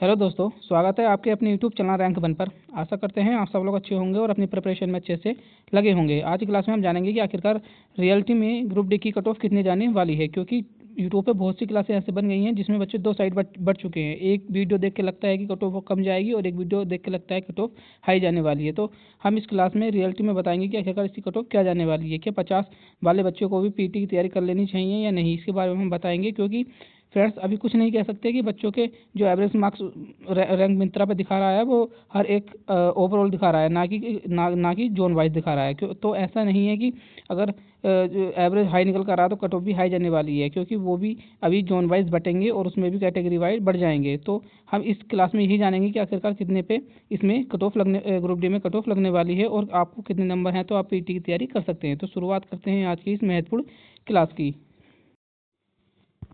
Hello दोस्तों, स्वागत है आपके अपने यूट्यूब चैनल रैंक वन पर। आशा करते हैं आप सब लोग अच्छे होंगे और अपनी प्रिपरेशन में अच्छे से लगे होंगे। आज की क्लास में हम जानेंगे कि आखिरकार रियलिटी में ग्रुप डी की कट ऑफ कितने जाने वाली है, क्योंकि यूट्यूब पे बहुत सी क्लासें ऐसे बन गई हैं जिसमें बच्चे दो साइड बढ़ चुके हैं। एक वीडियो देख के लगता है कि कट ऑफ कम जाएगी और एक वीडियो देख के लगता है कट ऑफ हाई जाने वाली है। तो हम इस क्लास में रियलिटी में बताएंगे कि आखिरकार इसकी कट ऑफ क्या जाने वाली है। क्या 50 वाले बच्चों को भी पीटी की तैयारी कर लेनी चाहिए या नहीं, इसके बारे में हम बताएंगे। क्योंकि फ्रेंड्स अभी कुछ नहीं कह सकते कि बच्चों के जो एवरेज मार्क्स रैंक मिंत्रा पे दिखा रहा है वो हर एक ओवरऑल दिखा रहा है, ना कि जोन वाइज दिखा रहा है। क्यों? तो ऐसा नहीं है कि अगर एवरेज हाई निकल कर रहा है तो कट ऑफ भी हाई जाने वाली है, क्योंकि वो भी अभी जोन वाइज बटेंगे और उसमें भी कैटेगरी वाइज बढ़ जाएंगे। तो हम इस क्लास में यही जानेंगे कि आखिरकार कितने पे इसमें कट ऑफ लगने ग्रुप डी में कट ऑफ लगने वाली है और आपको कितने नंबर हैं तो आप पीटी की तैयारी कर सकते हैं। तो शुरुआत करते हैं आज की इस महत्वपूर्ण क्लास की।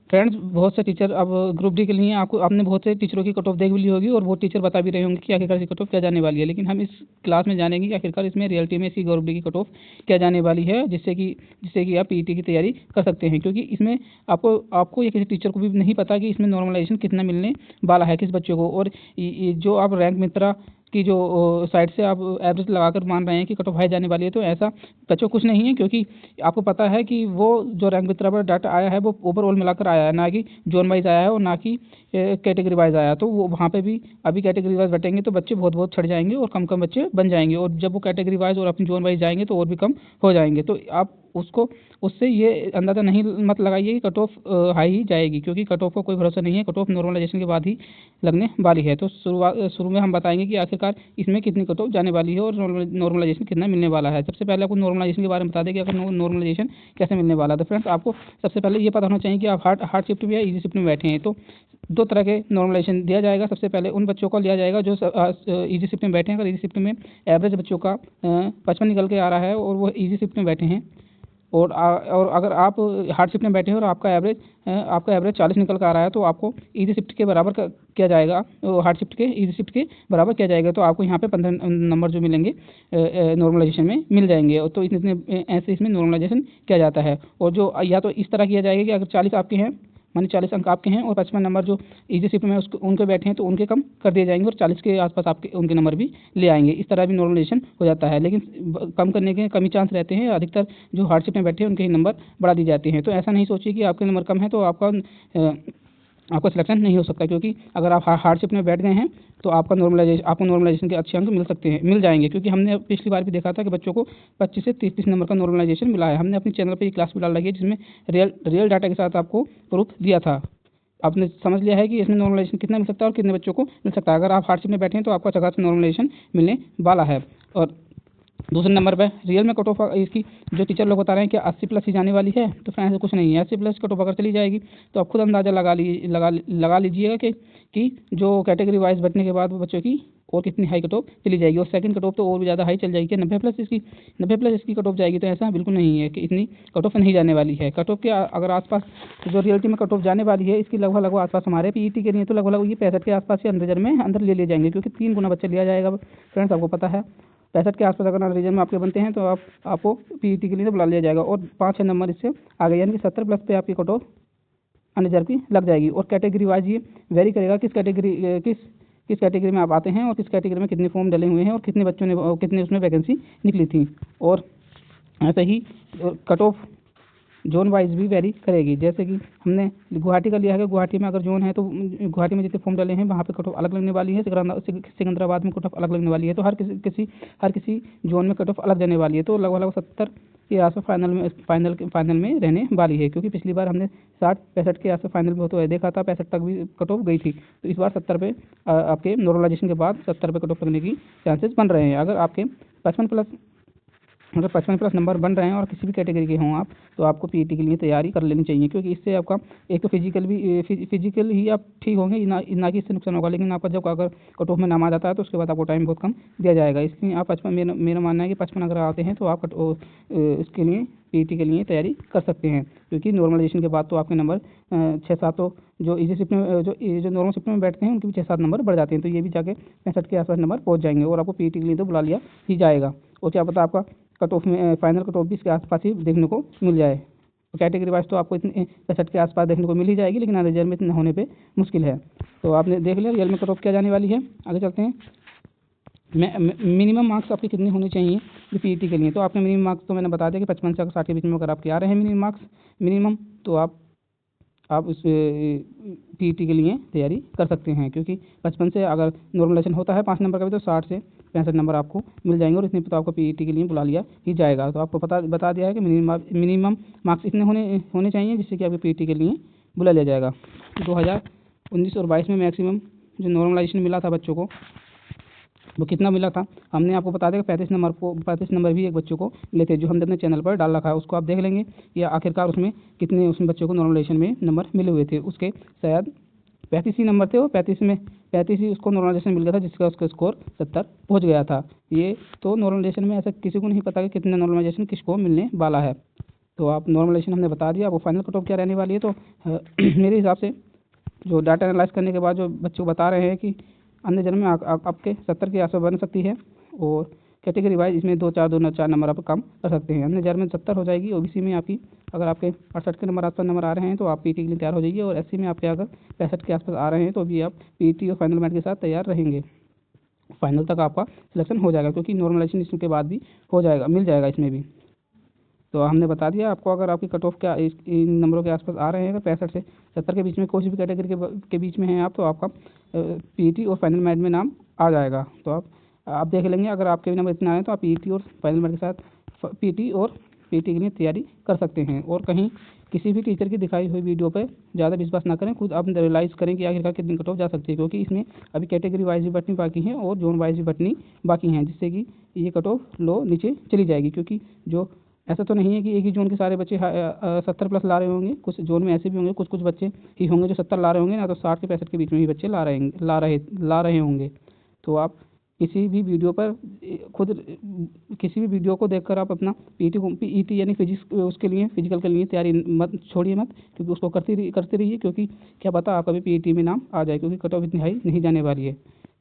फ्रेंड्स बहुत से टीचर अब ग्रुप डी के लिए आपने बहुत से टीचरों की कट ऑफ देख भी ली होगी और वो टीचर बता भी रहे होंगे कि आखिरकार इसकी कट ऑफ क्या जाने वाली है। लेकिन हम इस क्लास में जानेंगे कि आखिरकार इसमें रियलिटी में इसकी ग्रुप डी की कट ऑफ क्या जाने वाली है, जिससे कि आप पीटी की तैयारी कर सकते हैं। क्योंकि इसमें आपको या किसी टीचर को भी नहीं पता कि इसमें नॉर्मलाइजेशन कितना मिलने वाला है किस बच्चों को। और जो आप रैंक मित्रा की जो साइड से आप एवरेज लगाकर मान रहे हैं कि कट ऑफ हाई जाने वाली है, तो ऐसा बच्चों कुछ नहीं है। क्योंकि आपको पता है कि वो जो रैंक मित्रा पर डाटा आया है वो ओवरऑल मिलाकर आया है, ना कि जोन वाइज आया है और ना कि कैटेगरी वाइज आया। तो वो वहाँ पे भी अभी कैटेगरी वाइज बटेंगे तो बच्चे बहुत बहुत छट जाएंगे और कम कम बच्चे बन जाएंगे, और जब वो कैटेगरी वाइज और अपनी जोन वाइज जाएंगे तो और भी कम हो जाएंगे। तो आप उससे ये अंदाज़ा नहीं मत लगाइए कि कट ऑफ हाई ही जाएगी, क्योंकि कट ऑफ का कोई भरोसा नहीं है। कट ऑफ नॉर्मलाइजेशन के बाद ही लगने वाली है। तो शुरू में हम बताएंगे कि आखिरकार इसमें कितनी कट ऑफ जाने वाली है और नॉर्मलाइजेशन कितना मिलने वाला है। सबसे पहले आपको नॉर्मलाइजेशन के बारे में बता दें कि अगर नॉर्मलाइजेशन कैसे मिलने वाला है। तो फ्रेंड्स आपको सबसे पहले ये पता होना चाहिए कि आप हार्ड शिफ्ट में या ईजी शिफ्ट में बैठे हैं। तो दो तरह के नॉर्मलाइजेशन दिया जाएगा। सबसे पहले उन बच्चों को लिया जाएगा जो ईजी शिफ्ट में बैठे हैं। अगर ईजी शिफ्ट में एवरेज बच्चों का 55 निकल के आ रहा है और वो ईजी शिफ्ट में बैठे हैं, और अगर आप हार्ड शिफ्ट में बैठे हैं और आपका एवरेज 40 निकल कर आ रहा है, तो आपको ईजी शिफ्ट के बराबर किया जाएगा, हार्ड शिफ्ट के ईजी शिफ्ट के बराबर किया जाएगा। तो आपको यहाँ पे 15 नंबर जो मिलेंगे नॉर्मलाइजेशन में मिल जाएंगे। तो इतने ऐसे इसमें नॉर्मलाइजेशन किया जाता है। और जो या तो इस तरह किया जाएगा कि अगर 40 आपके हैं, मानिए 40 अंक आपके हैं और 55 नंबर जो ईजी शिफ्ट में उनके बैठे हैं तो उनके कम कर दिए जाएंगे और 40 के आसपास आपके उनके नंबर भी ले आएंगे। इस तरह भी नॉर्मलाइजेशन हो जाता है, लेकिन कम करने के कम ही चांस रहते हैं। अधिकतर जो हार्ड शिफ्ट में बैठे हैं उनके ही नंबर बढ़ा दिए जाते हैं। तो ऐसा नहीं सोचिए कि आपके नंबर कम है तो आपका सिलेक्शन नहीं हो सकता, क्योंकि अगर आप हार्ड शिफ्ट में बैठ गए हैं तो आपको नॉर्मलाइजेशन के अच्छे अंक मिल जाएंगे। क्योंकि हमने पिछली बार भी देखा था कि बच्चों को 25 से 30 नंबर का नॉर्मलाइजेशन मिला है। हमने अपने चैनल पर ये क्लास भी डाल रखी है जिसमें रियल डाटा के साथ आपको प्रूफ दिया था। आपने समझ लिया है कि इसमें नॉर्मलाइजेशन कितना मिल सकता है और कितने बच्चों को मिल सकता है। अगर आप हार्ड शिफ्ट में बैठे हैं तो आपको अच्छा खासा नॉर्मलाइजेशन मिलने वाला है। और दूसरे नंबर पर रियल में कट ऑफ इसकी जो टीचर लोग बता रहे हैं कि 80 प्लस ही जाने वाली है, तो फ्रेंड्स कुछ नहीं है। 80 प्लस कट ऑफ अगर चली जाएगी तो आप खुद अंदाज़ा लगा लीजिएगा कि जो कैटेगरी वाइज बचने के बाद वो बच्चों की और कितनी हाई कट ऑफ चली जाएगी। और सेकंड कट ऑफ तो और भी ज़्यादा हाई चल जाएगी। 90 प्लस इसकी कट ऑफ जाएगी। तो ऐसा बिल्कुल नहीं है कि इतनी कट ऑफ नहीं जाने वाली है। कट ऑफ के अगर आसपास जो रियलिटी में कट ऑफ जाने वाली है इसकी लगभग आसपास हमारे पीईटी के लिए तो लगभग ये 65 के आसपास या अंदर ले जाएंगे, क्योंकि 3 गुना बच्चे लिया जाएगा। फ्रेंड्स आपको पता है 65 के आसपास अगर रीजन में आपके बनते हैं तो आपको पीईटी के लिए तो बुला लिया जाएगा और 5-6 नंबर इससे आगे, यानी कि 70 प्लस पे आपकी कट ऑफ अनरिजर्व की लग जाएगी। और कैटेगरी वाइज ये वेरी करेगा किस कैटेगरी में आप आते हैं और किस कैटेगरी में कितने फॉर्म डले हुए हैं और कितने बच्चों ने कितने उसमें वैकेंसी निकली थी। और ऐसे ही कट ऑफ जोन वाइज भी वेरी करेगी। जैसे कि हमने गुवाहाटी का लिया है कि गुवाहाटी में अगर जोन है तो गुवाहाटी में जितने फॉर्म डाले हैं वहाँ पे कट ऑफ अलग लगने वाली है। सिकंदराबाद में कट ऑफ अलग लगने वाली है। तो हर किसी जोन में कट ऑफ अलग जाने वाली है। तो लगभग 70 के आसपास फाइनल में रहने वाली है, क्योंकि पिछली बार हमने 60-65 के आसपास फाइनल में तो देखा था, 65 तक भी कट ऑफ गई थी। तो इस बार 70 पे आपके नॉर्मलाइजेशन के बाद 70 पे कट ऑफ लगने की चांसेस बन रहे हैं। अगर आपके 55 प्लस नंबर बन रहे हैं और किसी भी कैटेगरी के हों आप, तो आपको पीईटी के लिए तैयारी कर लेनी चाहिए। क्योंकि इससे आपका एक तो फिजिकल ही आप ठीक होंगे, ना कि इससे नुकसान होगा। लेकिन आपका जब अगर कट ऑफ में नाम आ जाता है तो उसके बाद आपको टाइम बहुत कम दिया जाएगा। इसलिए आप 55, मेरा मानना है कि 55 अगर आते हैं तो आप इसके लिए पीईटी के लिए तैयारी कर सकते हैं। क्योंकि नॉर्मलाइजेशन के बाद तो आपके नंबर 6-7 तो जो ईजी शिफ्ट में जो नॉर्मल शिफ्ट में बैठते हैं उनके भी 6-7 नंबर बढ़ जाते हैं। तो ये भी जाके 65 के आसपास नंबर पहुँच जाएंगे और आपको पीईटी के लिए तो बुला लिया ही जाएगा। और क्या पता आपका कट ऑफ में फाइनल कट ऑफ भी इसके आसपास ही देखने को मिल जाए। कैटेगरी वाइज तो आपको इतने 65 के आसपास देखने को मिल ही जाएगी, लेकिन रिजल्ट में इतना होने पे मुश्किल है। तो आपने देख लिया रियल में कट ऑफ क्या जाने वाली है। आगे चलते हैं। मिनिमम मार्क्स आपके कितने होने चाहिए जो पीईटी के लिए। तो आपके मिनिमम मार्क्स तो मैंने बता दिया कि 55 से 60 के बीच में अगर आपके आ रहे हैं मिनिमम मार्क्स मिनिमम, तो आप उस पीईटी के लिए तैयारी कर सकते हैं, क्योंकि 55 से अगर नॉर्मलाइजेशन होता है 5 नंबर का भी, तो 60 से 65 नंबर आपको मिल जाएंगे और इतने पे तो आपको पीईटी के लिए बुला लिया ही जाएगा। तो आपको बता दिया है कि मिनिमम मार्क्स इतने होने चाहिए जिससे कि आपको पीईटी के लिए बुला लिया जाएगा। 2019 और 22 में मैक्सिमम जो नॉर्मलाइजेशन मिला था बच्चों को वो कितना मिला था, हमने आपको बता देगा 35 नंबर भी एक बच्चों को मिले थे, जो हमने अपने चैनल पर डाल रखा है, उसको आप देख लेंगे या आखिरकार उसमें बच्चों को नॉर्मलाइजेशन में नंबर मिले हुए थे। उसके शायद 35 ही नंबर थे, वो 35 ही उसको नॉर्मलाइजेशन मिल गया था, जिसका उसका स्कोर 70 पहुँच गया था। ये तो नॉर्मलाइजेशन में ऐसा किसी को नहीं पता कि कितना नॉर्मलाइजेशन किसको मिलने वाला है। तो आप नॉर्मलाइजेशन हमने बता दिया, आपको फाइनल कट ऑफ क्या रहने वाली है। तो मेरे हिसाब से जो डाटा एनालाइज करने के बाद जो बच्चों को बता रहे हैं कि अन्य जन्म में आपके 70 के आसपास बन सकती है, और कैटेगरी वाइज इसमें 2-4 नंबर आप कम कर सकते हैं। अन्य जन्म में 70 हो जाएगी। ओबीसी में आपकी अगर आपके 68 के आसपास नंबर आ रहे हैं तो आप पीटी के लिए तैयार हो जाइए, और एससी में आपके अगर 65 के आसपास आ रहे हैं तो भी आप पीटी और फाइनल मैट के साथ तैयार रहेंगे। फाइनल तक आपका सिलेक्शन हो जाएगा, क्योंकि नॉर्मलाइजेशन इसके बाद भी हो जाएगा, मिल जाएगा इसमें भी। तो हमने बता दिया आपको, अगर आपकी कट ऑफ क्या इन नंबरों के आसपास आ रहे हैं, अगर 65 से 70 के बीच में कोई भी कैटेगरी के बीच में हैं आप, तो आपका पीईटी और फाइनल मैट में नाम आ जाएगा। तो आप देख लेंगे, अगर आपके भी नंबर इतना आए तो आप पीईटी और फाइनल मैट के साथ पीईटी के लिए तैयारी कर सकते हैं। और कहीं किसी भी टीचर की दिखाई हुई वीडियो पर ज़्यादा विश्वास ना करें, खुद आप रियलाइज़ करें कि आखिरकार कितनी कट ऑफ जा सकती है, क्योंकि इसमें अभी कैटेगरी वाइज भी बटनी बाकी है और जोन वाइज भी बटनी बाकी हैं, जिससे कि ये कट ऑफ लो नीचे चली जाएगी। क्योंकि जो ऐसा तो नहीं है कि एक ही जोन के सारे बच्चे 70 प्लस ला रहे होंगे, कुछ जोन में ऐसे भी होंगे, कुछ बच्चे ही होंगे जो 70 ला रहे होंगे, ना तो 60 से 65 के बीच में ही बच्चे ला रहे होंगे। तो आप किसी भी वीडियो पर खुद किसी भी वीडियो को देखकर आप अपना पीईटी यानी फिजिकल के लिए तैयारी मत छोड़िए मत, क्योंकि उसको करते रहिए, क्योंकि क्या पता आपका भी पीईटी में नाम आ जाए, क्योंकि कट ऑफ इतनी हाई नहीं जाने वाली है।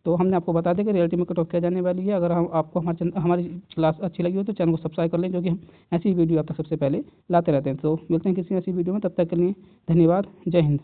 तो हमने आपको बता दें कि रियलिटी में कट ऑफ क्या जाने वाली है। अगर आपको हमारी क्लास अच्छी लगी हो तो चैनल को सब्सक्राइब कर लें, क्योंकि हम ऐसी वीडियो आप तक सबसे पहले लाते रहते हैं। तो मिलते हैं किसी ऐसी वीडियो में, तब तक के लिए धन्यवाद। जय हिंद।